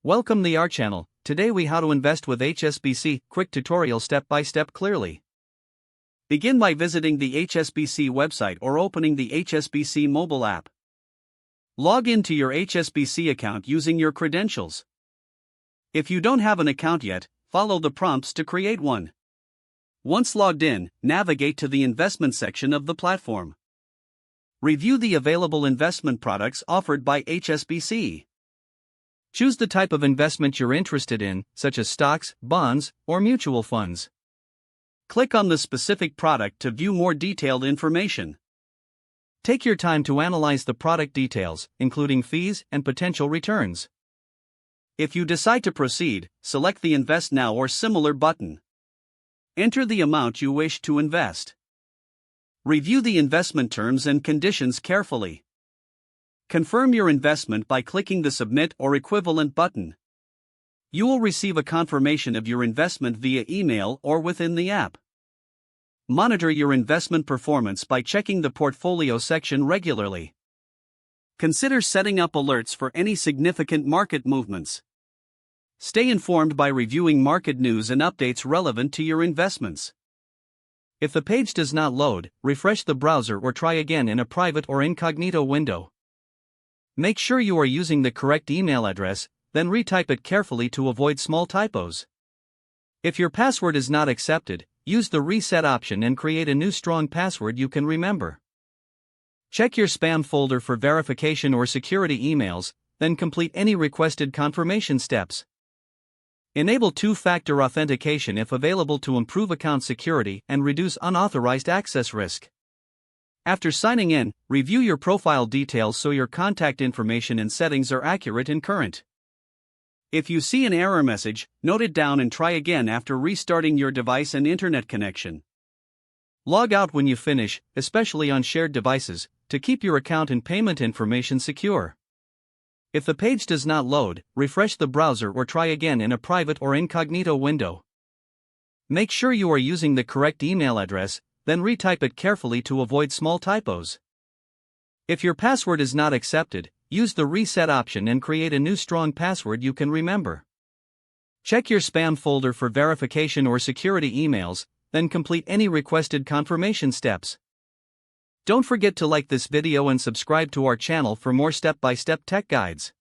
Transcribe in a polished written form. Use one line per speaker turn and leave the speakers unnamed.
Welcome to our channel. Today we how to invest with HSBC, quick tutorial step by step clearly. Begin by visiting the HSBC website or opening the HSBC mobile app. Log into your HSBC account using your credentials. If you don't have an account yet, follow the prompts to create one. Once logged in, navigate to the investment section of the platform. Review the available investment products offered by HSBC. Choose the type of investment you're interested in, such as stocks, bonds, or mutual funds. Click on the specific product to view more detailed information. Take your time to analyze the product details, including fees and potential returns. If you decide to proceed, select the Invest Now or similar button. Enter the amount you wish to invest. Review the investment terms and conditions carefully. Confirm your investment by clicking the Submit or equivalent button. You will receive a confirmation of your investment via email or within the app. Monitor your investment performance by checking the portfolio section regularly. Consider setting up alerts for any significant market movements. Stay informed by reviewing market news and updates relevant to your investments. If the page does not load, refresh the browser or try again in a private or incognito window. Make sure you are using the correct email address, then retype it carefully to avoid small typos. If your password is not accepted, use the reset option and create a new strong password you can remember. Check your spam folder for verification or security emails, then complete any requested confirmation steps. Enable two-factor authentication if available to improve account security and reduce unauthorized access risk. After signing in, review your profile details so your contact information and settings are accurate and current. If you see an error message, note it down and try again after restarting your device and internet connection. Log out when you finish, especially on shared devices, to keep your account and payment information secure. If the page does not load, refresh the browser or try again in a private or incognito window. Make sure you are using the correct email address, then retype it carefully to avoid small typos. If your password is not accepted, use the reset option and create a new strong password you can remember. Check your spam folder for verification or security emails, then complete any requested confirmation steps. Don't forget to like this video and subscribe to our channel for more step-by-step tech guides.